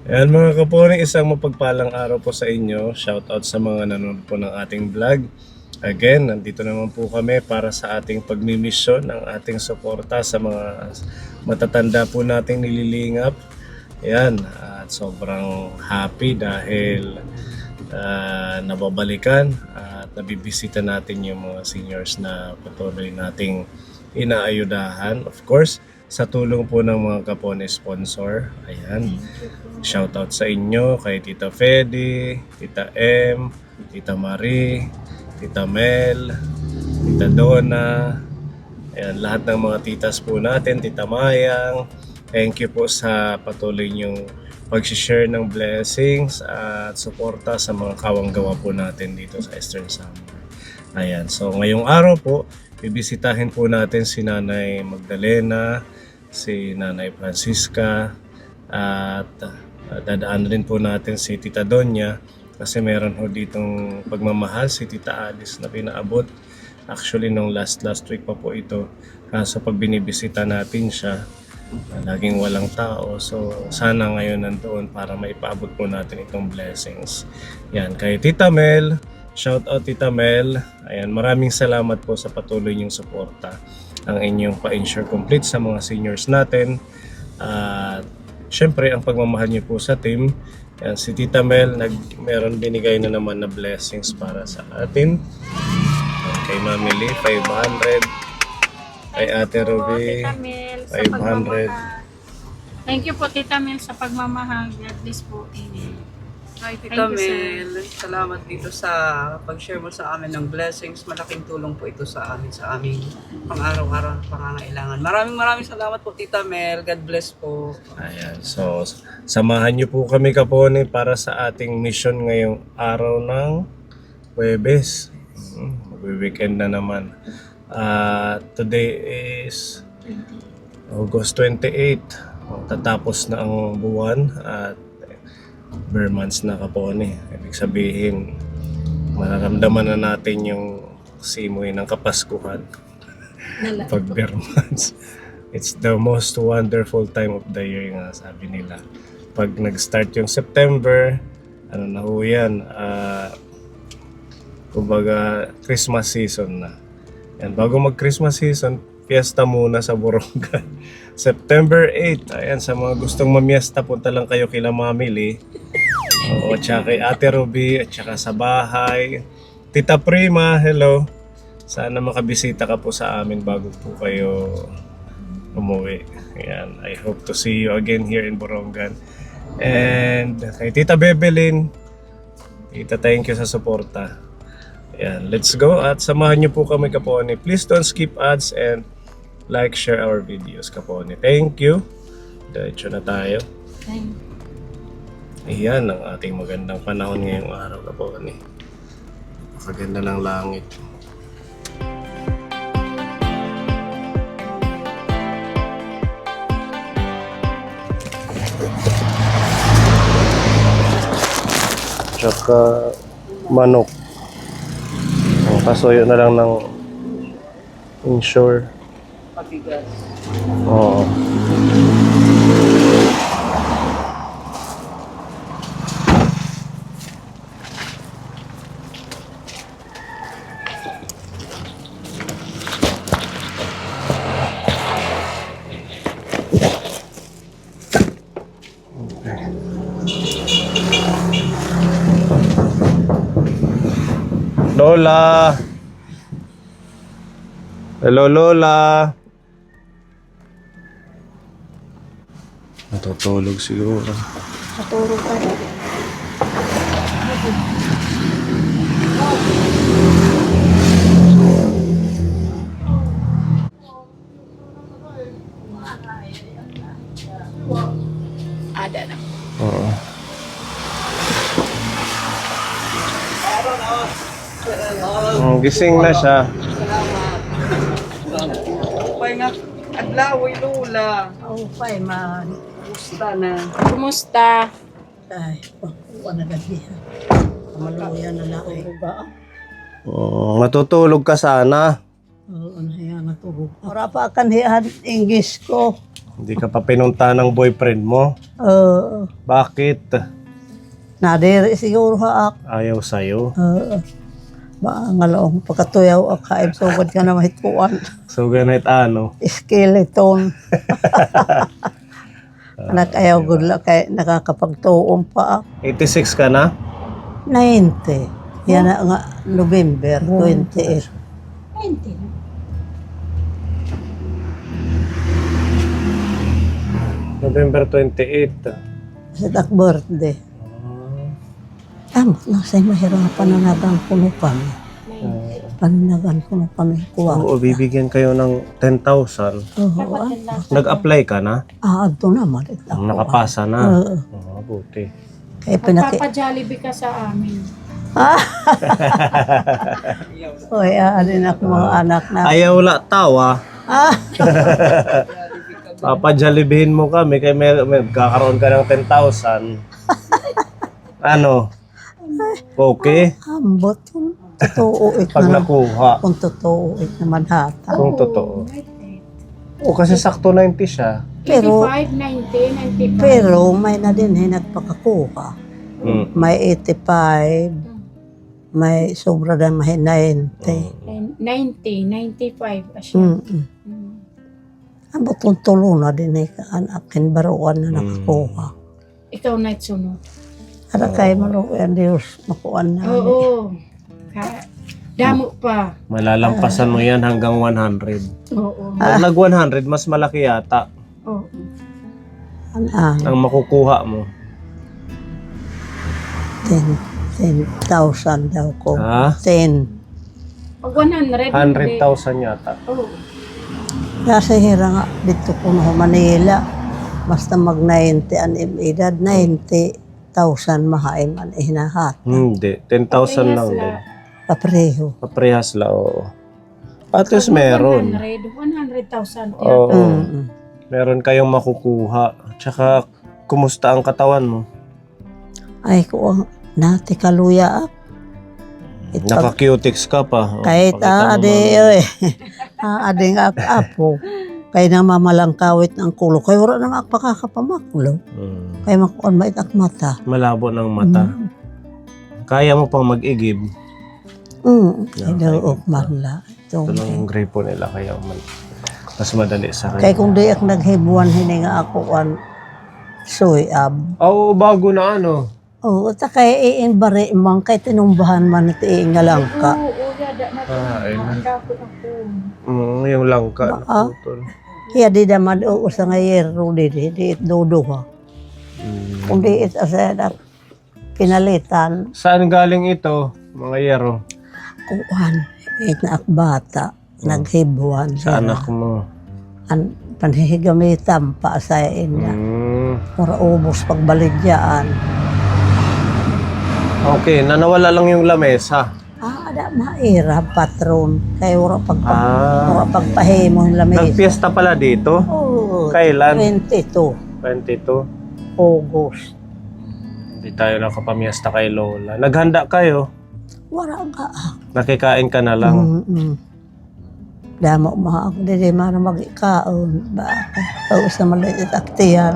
Ayan mga kapone, isang mapagpalang araw po sa inyo. Shoutout sa mga nanonood po ng ating vlog. Again, nandito naman po kami para sa ating pagmimisyon, ang ating suporta sa mga matatanda po nating nililingap. Ayan, at sobrang happy dahil nababalikan at nabibisita natin yung mga seniors na patuloy nating inaayudahan. Of course, sa tulong po ng mga kapone sponsor. Ayan. Shoutout sa inyo kay Tita Fedy, Tita M, Tita Marie, Tita Mel, Tita Donna. Ayan, lahat ng mga titas po natin, Tita Mayang. Thank you po sa patuloy niyong pag-share ng blessings at suporta sa mga kawang-gawa po natin dito sa Eastern Samar. Ayan, so ngayong araw po, bibisitahin po natin si Nanay Magdalena, si Nanay Francisca, at dadaan rin po natin si Tita Donya kasi meron ho ditong pagmamahal si Tita Alice na pinaabot. Actually, nung last week pa po ito. Kaso pag binibisita natin siya, laging walang tao. So, sana ngayon nandoon para maipaabot po natin itong blessings. Yan, kay Tita Mel. Shout out Tita Mel. Ayan, maraming salamat po sa patuloy niyong suporta. Ang inyong pa-insure complete sa mga seniors natin. At syempre, ang pagmamahal niyo po sa team. Yan, si Tita Mel, meron binigay na naman na blessings para sa atin. Kay Mami Lee, 500. Kay Ate Ruby, Tita Mel, sa 500. pagmamahal. Thank you po, Tita Mel, sa pagmamahal. God bless po. Amen. Hi, Tita Thank you, Mel. Salamat dito sa pag-share mo sa amin ng blessings. Malaking tulong po ito sa amin, sa aming pang-araw-araw na pangangailangan. Maraming salamat po, Tita Mel. God bless po. Ayan, so samahan niyo po kami kapone para sa ating mission ngayong araw ng Huwebes. Mag-weekend na naman. Today is August 28. Tatapos na ang buwan at bare months na kapone. Ibig sabihin, mararamdaman na natin yung simoy ng Kapaskuhan. Pag bare months. It's the most wonderful time of the year nga sabi nila. Pag nag-start yung September, ano na ho yan, kumbaga Christmas season na. Yan, bago mag-Christmas season, fiesta muna sa Borongan. September 8, ayan, sa mga gustong mamiesta, punta lang kayo kila Mami Lee. Oo, at saka kay Ate Ruby, at saka sa bahay. Tita Prima, hello. Sana makabisita ka po sa amin bago po kayo umuwi. Ayan, I hope to see you again here in Borongan. And kay Tita Bebelin, Tita, thank you sa suporta. Ayan, let's go at samahan niyo po kami kapone. Please don't skip ads and like, share our videos kapone. Thank you. Diretso na tayo. Ayan ang ating magandang panahon ngayong araw kapone. Napakaganda ng langit. Tsaka manok. Pasuyo na lang ng insure. Pabigas. Oo. Lola. Hello, Lola. Natutulog siguro. Naturo ka rin. Ada na. Oo. Gising na siya. Pay nga, adlaw, Lola. Oh, fine, man. Gusta na. Kumusta? Ay, wala na gabi. Maluya na lang ay ba? Matutulog ka sana. Oo, ano yan, natulog. Para pa kan hiyan English ko. Hindi ka pa pinunta ng boyfriend mo. Bakit? Nadiri siguro haak. Ayaw sa'yo. Ba ngalaong pagkatuyaw ak kaib sugod ka na mahituan. So, ganit ano? Skeleton. Anak ayaw good luck kay nakakapagtuon pa. 86 ka na? 90. Yan na nga November 28. 19. November 28. Sa tak birthday. Tama na sa'yo mahirapan na nagang kuno kami. Pananagan kuno kami kuha. Oo, bibigyan kayo ng 10,000. Oo, Nag-apply ka na? ito naman. Nakapasa na? Oo. Buti. Kaya pinaki... Magpapa-Jollibee ka sa amin. Uy, alin ako mga anak na. Ayaw wala tawa. Papajalibhin mo kami kaya may kakaroon ka ng 10,000. Ano? Okay? Ambot kung totoo Pag naman. nakuha. Kung totoo naman hata. Kung totoo. O kasi sakto 90 siya. Pero- 85, 90, 95. Pero may na din nagpakakuha. Mm. May 85. May sobra na may 90. 90, 95 asya. Mm. Ambot kung tulo na din akin baruan na nakakuha. Ikaw na sunod. Para kay maluyan Diyos makuan na. Oo. Damo pa. Malalampasan mo yan hanggang 100. Oo. Pag nag 100, mas malaki yata Oo. ang makukuha mo. 10,000 daw ko. Ha? 10. Pag 100. 100,000 yata. Oo. Nasa hira nga dito ko na Manila. Basta mag 90 ang edad, 90,000 mahaim ang hinahat. Hindi, 10,000 lang din. Papreho. Paprehas la, oo. At least meron. 100,000. Oo. Mm. Meron kayong makukuha. Tsaka, kumusta ang katawan mo? Ay ko nati kaluya. Naka-cutics ka pa. Oh, Kahit pakita mo, ade mami. ade nga apo. Kay na mamalangkawit ng kulo. Kay wala nang akpakakapamaklo. Mm. Kay makuan mait ak mata. Malabo ng mata. Kaya mo pang mag-igib. Kay daw manla. Ito lang yung gripo nila. Kaya mas madali sa Kay kanya. kung di ak naghibuan hininga ako an suyab. Oo, bago na ano. Oo, ta kay iinbari man kay tinumbahan man at nga lang ka. Oo, yada na Ay, Magkapot ako. yung langka. Ah. naputol. Kaya di naman oo sa ngayero di dodo ha. Mm. Kung di it asa pinalitan Saan galing ito, mga yero? kuan it na ak bata naghibuan Sa siya. anak mo. An panhihigamitan pa sa ina. Para ubos pagbalidyaan. Okay, nanawala lang yung lamesa. Ada maira patron kay ora Ah. pagpahimo ng lamesa. Nagpiesta pala dito? Oo. Kailan? 22 22. August. Hindi tayo nakapamiesta kay Lola. Naghanda kayo? Wala ka. Nakikain ka na lang? Damo mga ako di man magikaon ba ako sa maliit aktiyan.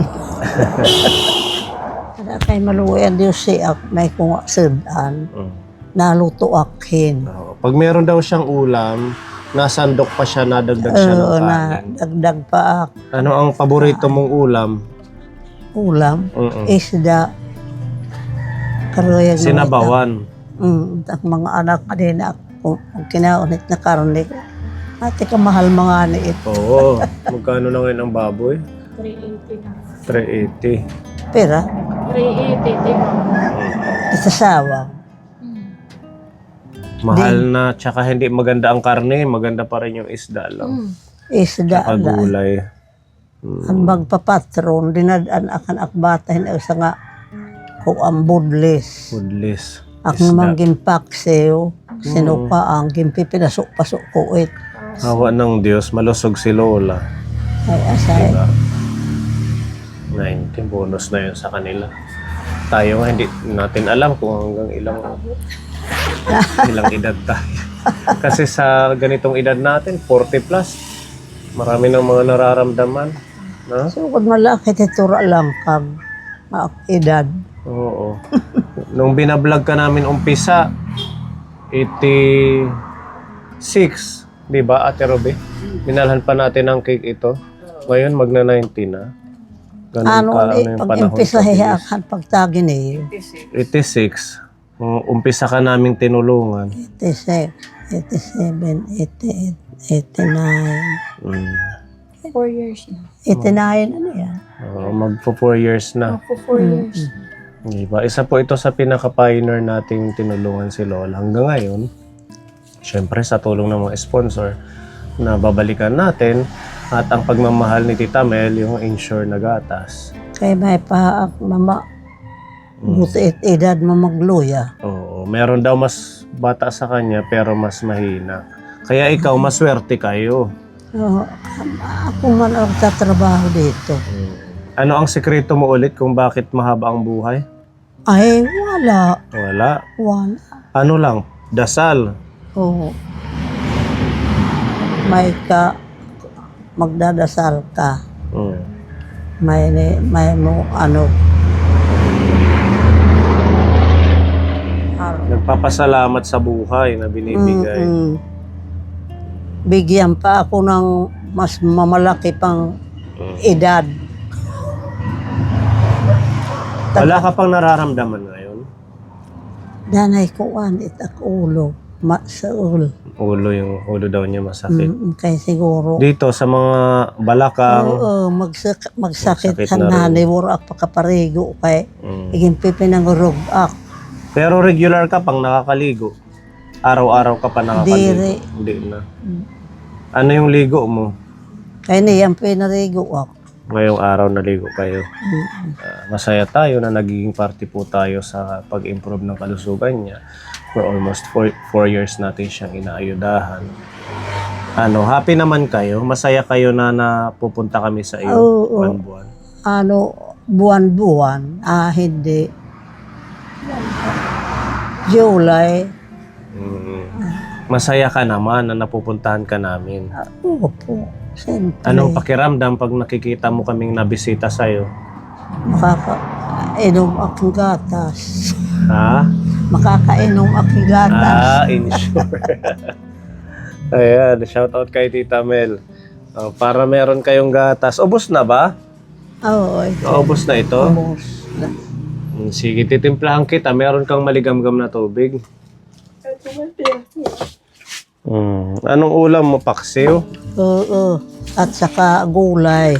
Ada kay maluyan Dios siya may kung sudan Mm. naluto akin. Oo. Pag meron daw siyang ulam, nasandok pa siya, nadagdag siya ng Oo, na kanin. dagdag pa ak Ano ang paborito mong ulam? ulam Mm-mm. isda karoyag Sinabawan. ang mga anak din ako kinaunit na karne ko. Ate ka mahal mga ni ito. Oo. Magkano na ngayon ang baboy? 380 na. 380. Pera 380, di ba? isasawang. Mahal na, tsaka hindi maganda ang karne, maganda pa rin yung isda lang. Isda Tsaka na. gulay. Ang magpapatron, dinadaan akan akbatahin ang isa nga kung ang budlis. Foodless. Ang manggin pakseo, sinuka ang gimpipinasok-pasok ko it. Hawa ng Diyos, malusog si Lola. Ay asay. Diba? 90, bonus na yun sa kanila. Tayo nga, hindi natin alam kung hanggang ilang edad tayo. Kasi sa ganitong edad natin, 40 plus, marami ng mga nararamdaman. No? Sugod malaki titura lang kag edad. Oo. Nung binablog ka namin umpisa, 86, di ba, Ate Ruby? Binalhan pa natin ng cake ito. Ngayon, magna 90 na. Ganun ka, yung Pag panahon impisa kabilis. hiyakan pagtagi ni 86. Umpisa ka naming tinulungan. 86, 87, 88, 89. Mm. 4 years na. 89 ano yan? Magpo 4 years na. Ako 4 years. Diba? Isa po ito sa pinaka-pioneer nating tinulungan si Lola hanggang ngayon. Syempre sa tulong ng mga sponsor na babalikan natin at ang pagmamahal ni Tita Mel yung ensure na gatas. Kaya may paak mama. Buti edad mo magluya. Oo, meron daw mas bata sa kanya pero mas mahina. Kaya ikaw maswerte kayo. Oo, ako man ang tatrabaho dito. Ano ang sekreto mo ulit kung bakit mahaba ang buhay? Ay, wala. Wala. Wala. Ano lang, dasal. Oo. Magdadasal ka. Mm. May mo ano. Nagpapasalamat sa buhay na binibigay. Bigyan pa ako ng mas mamalaki pang edad. Wala ka pang nararamdaman ngayon? Danay ko anit ak ulo. Masaul. Ulo daw niya masakit. Kaya siguro. Dito sa mga balakang. Oo, magsakit Magsakit sa na rin. nanay. Wala ak pakaparigo kay. Mm. Iging pipinangurog ak. Pero regular ka pang nakakaligo. Araw-araw ka pa nakakaligo. Diri. Hindi na. Ano yung ligo mo? Kaya niyang pinarigo ak. Ngayong araw naligo kayo. Masaya tayo na nagiging party po tayo sa pag-improve ng kalusugan niya. For almost 4 years natin siyang inaayudahan. Ano, happy naman kayo? Masaya kayo na napupunta kami sa iyo Oo. buwan-buwan? Ano, buwan-buwan. Hindi. July. Masaya ka naman na napupuntahan ka namin. Opo. Siyempre. Anong pakiramdam pag nakikita mo kaming nabisita sa'yo? Makakainom akong gatas. Ha? Makakainom akong gatas. Insure. Ayan, shout out kay Tita Mel. Para meron kayong gatas. Ubus na ba? Oo. Ubus na ito? Ubus. Sige, titimplahan kita. Meron kang maligamgam na tubig. Anong ulam mo, paksiw? Oo. At saka gulay.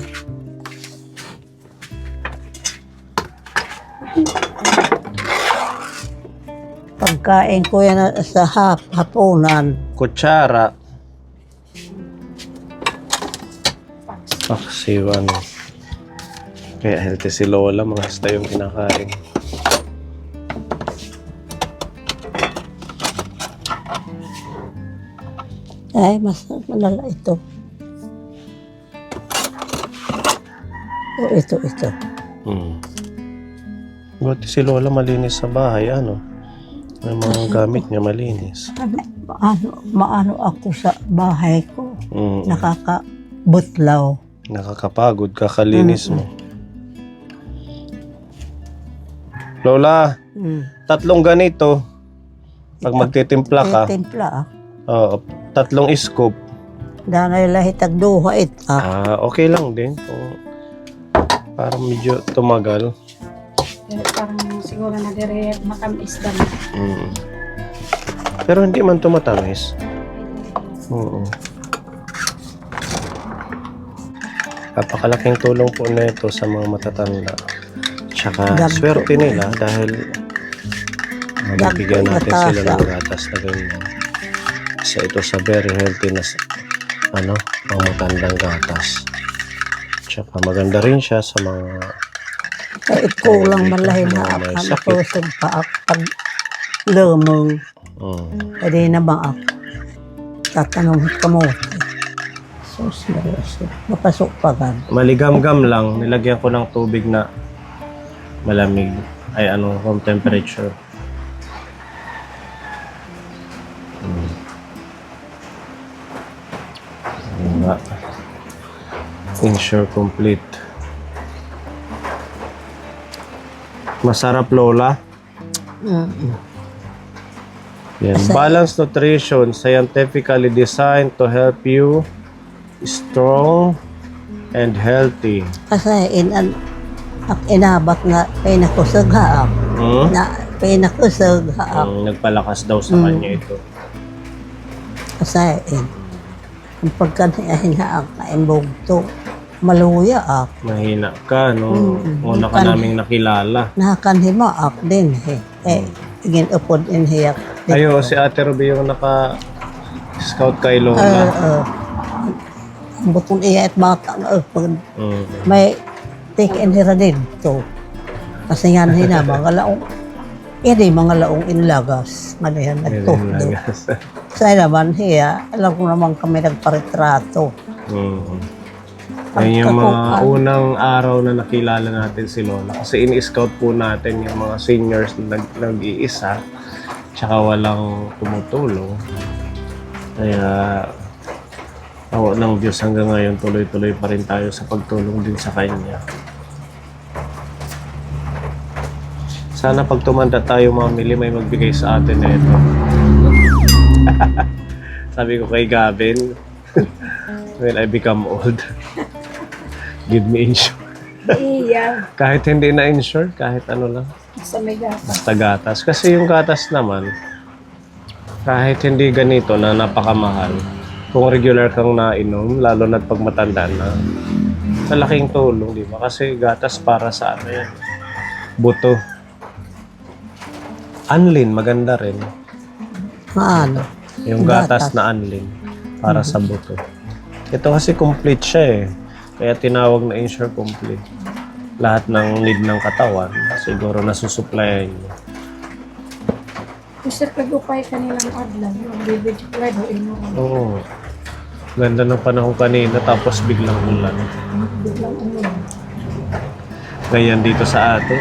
Pagkain ko yan sa hapunan. Kutsara. Paksiw, ano. Kaya healthy si Lola, mga hasta yung kinakain. Ay, mas malala ito. Ito. Buti si Lola malinis sa bahay, ano? Ang mga gamit niya malinis. Maano ako sa bahay ko. Mm. Nakakabutlaw. Nakakapagod, kakalinis mo. Lola, 3 ganito. Pag magtitimpla ka, Timpla. oo, 3 scoop. Danay lahitag duha ita. Okay lang din. Parang medyo tumagal. Pero parang siguro na dire matamis na. Pero hindi man tumatamis. Oo. Napakalaking tulong po na ito sa mga matatanda. Tsaka swerte nila dahil nabigyan natin sila ng gatas na ganyan. Isa ito sa very healthy na mga matandang gatas. Tsaka maganda rin siya sa mga Kulang malahin na may ako. sakit. Napusog pa ako pag lumong. Pwede na ba ako? Tatanong ka mo. Sus, mapasok pa ka. maligamgam lang. Nilagyan ko ng tubig na malamig. Ay room temperature. Insure complete. Masarap, Lola. Yan. Balanced nutrition, scientifically designed to help you strong and healthy. Kasi inabat nga pinakusog haak. Hmm? Na pinakusog haak. Nagpalakas daw sa kanya ito. Kasi ang pagkanahin haak na imbugto. Maluya ak. Mahina ka, no? Una ka naming nakilala. Nakakanhima ak din igin upod in hiyak. Ayo, si Ate Ruby yung naka-scout kay Lola. Ang butong iya at bata na Mm. may take in hira dito. Kasi nga hina mga laong mga laong inlagas. Malihan nagtukdo. Sa naman hiya, alam ko naman kami nagparitrato. Ayun yung mga unang araw na nakilala natin si Lola. Kasi in-scout po natin yung mga seniors na nag-iisa. Tsaka walang tumutulong. Kaya awa ng Diyos hanggang ngayon tuloy-tuloy pa rin tayo sa pagtulong din sa Kanya. Sana pag tumanda tayo mamili may magbigay sa atin na ito. Sabi ko kay Gavin, when I become old, give me insure. Iya. Kahit hindi na insure, kahit ano lang. Sa may gatas. Basta gatas. Kasi yung gatas naman, kahit hindi ganito na napakamahal, kung regular kang nainom, lalo na pag matanda na, malaking tulong, di ba? Kasi gatas para sa ano yan, buto. Anlin, maganda rin. Maano? Yung gatas na anlin, para sa buto. Ito kasi complete siya eh. Kaya tinawag na insure complete. Lahat ng need ng katawan, siguro nasusuplayan nyo. Sir, kagupay kanilang adlan. Yung bibig play do ino. Oo. Ganda ng panahon kanina tapos biglang ulan. Biglang umulan. Ganyan dito sa atin.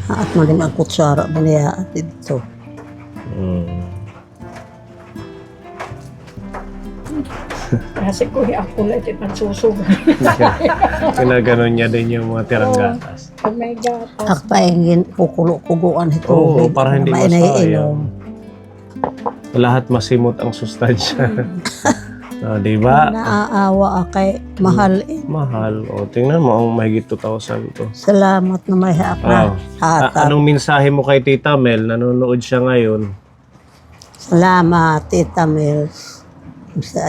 At malim ang kutsara ba niya at dito. Kasi kuya ako lang ito nagsusugan. Pinaganon niya din yung mga tirang gatas. Pag may gatas. Ak paingin kukulo-kuguan ito. Oo, para hindi masayang. Lahat masimot ang sustansya. Di ba? Naaawa kay mahal Mahal. O, tingnan mo, ang mahigit 2,000 to. Salamat na may haak na hatap. Anong mensahe mo kay Tita Mel? Nanonood siya ngayon. Salamat, Tita Mills. Sa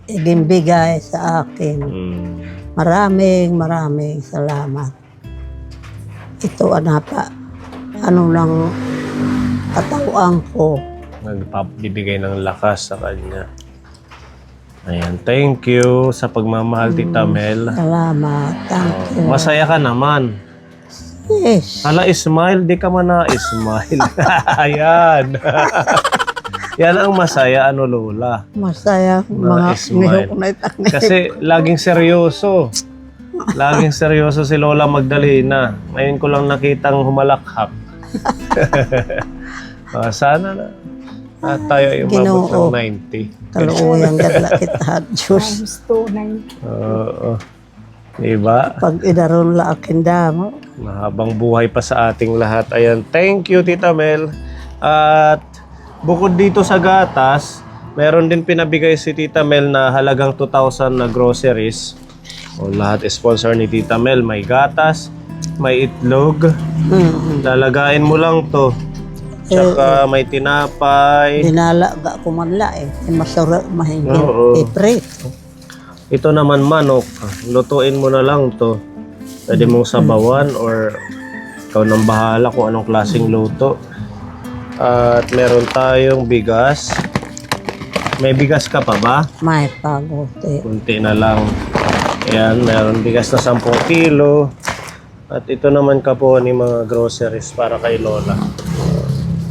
igimbigay sa akin. Maraming salamat. Ito ano lang katawang ko. Nagbibigay ng lakas sa kanya. Ayan, thank you sa pagmamahal, Tita Mel. Salamat. Thank you. Masaya ka naman. Yes. Hala, smile. Di ka man na-smile. Ayan. Yan ang masaya, ano, Lola. Masaya mga smile. nihok na itaknay. Kasi laging seryoso. Laging seryoso si Lola Magdalena. Ngayon ko lang nakitang humalakhak. Sana na. Tayo ay umabot ng 90. Kaluuyang gadla kita, Diyos. Times 290. Oo. Diba? Pag idaron la akin damo. Mahabang buhay pa sa ating lahat. Ayan. Thank you, Tita Mel. At bukod dito sa gatas, meron din pinabigay si Tita Mel na halagang 2,000 na groceries. O, lahat sponsor ni Tita Mel. May gatas, may itlog. Lalagain mo lang to. Tsaka may tinapay. Dinalaga ko man la masarap mahingin. Oo. Iprit. Ito naman manok. Lutuin mo na lang to. Pwede mong sabawan or ikaw nang bahala kung anong klaseng luto. At meron tayong bigas. May bigas ka pa ba? May pagote. Kunti na lang. Ayan, meron bigas na 10 kilo. At ito naman kapo ni mga groceries para kay Lola.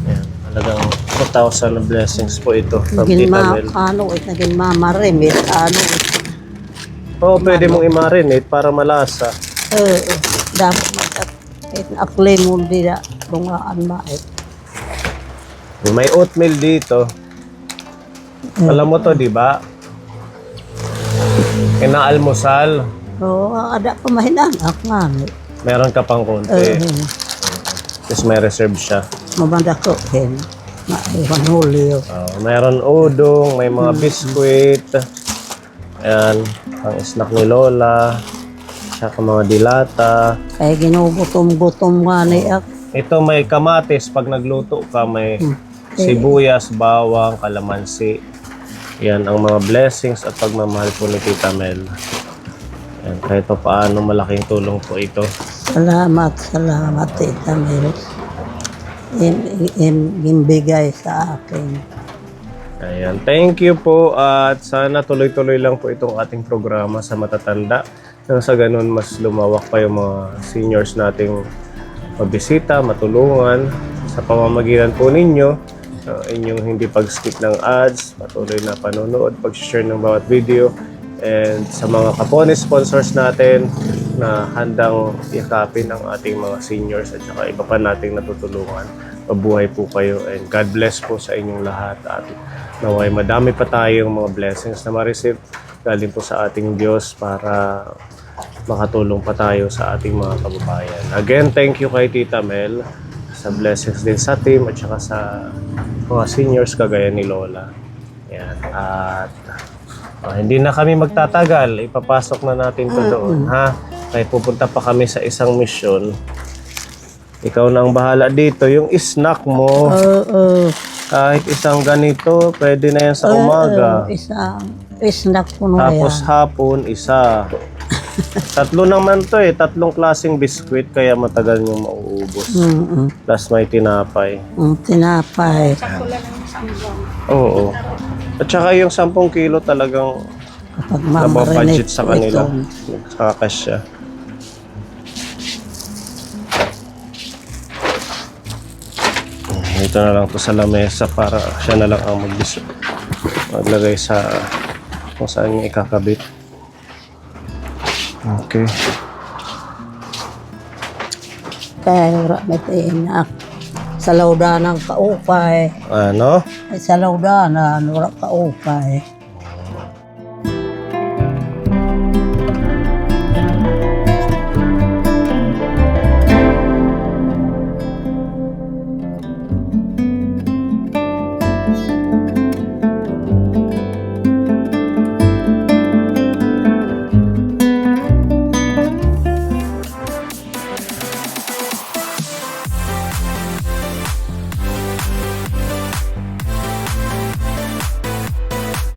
Ayan, halagang 2,000 na blessings po ito from Naging Tita Mel. naging mamarimit, Oo, pwede mong i-marinate para malasa. dapat akli mo dila, bungaan mait. May oatmeal dito. Alam mo to, di ba? Inaalmusal. Oo, ada pa mahinanak nga. Meron ka pang konti. Tapos may reserve siya. Mabanda ko din. Maiwan hulyo. Meron udong, may mga biskwit. Ayan, ang snack ni Lola. Tsaka mga dilata. Kaya ginugutom-gutom nga niya. Ito may kamatis. Pag nagluto ka, may sibuyas, bawang, kalamansi. Yan ang mga blessings at pagmamahal po ni Tita Mel. Yan, kahit pa paano malaking tulong po ito. Salamat, Tita Mel. Imbigay sa akin. Ayan, thank you po at sana tuloy-tuloy lang po itong ating programa sa matatanda. Nang sa ganun, mas lumawak pa yung mga seniors nating mabisita, matulungan. Sa pamamagitan po ninyo, inyong hindi pag-skip ng ads, patuloy na panonood, pag-share ng bawat video, and sa mga kapone sponsors natin na handang yakapin ang ating mga seniors at saka iba pa nating natutulungan. Mabuhay po kayo and God bless po sa inyong lahat at naway madami pa tayong mga blessings na ma-receive galing po sa ating Diyos para makatulong pa tayo sa ating mga kababayan. Again, thank you kay Tita Mel sa blessings din sa team at saka sa mga seniors kagaya ni Lola. Yan. At hindi na kami magtatagal. Ipapasok na natin to doon, ha? Kahit pupunta pa kami sa isang misyon. Ikaw na ang bahala dito. Yung snack mo, kahit isang ganito, pwede na yan sa umaga. Isang snack ko na Tapos yan. hapon, isa. Tatlo naman to eh. Tatlong klaseng biskwit kaya matagal nyo mauubos. Plus may tinapay. Tinapay. Sakto lang ng isang buwan. Oo. At saka yung 10 kilo talagang Kapag nababudget sa kanila. ito. Kakasya. Ito na lang to sa lamesa para siya na lang ang maglagay sa kung saan niya ikakabit. Okay. Kaya may tiinak. Sa lauda ng kaupay. Ano? Ay, sa lauda na nura kaupay.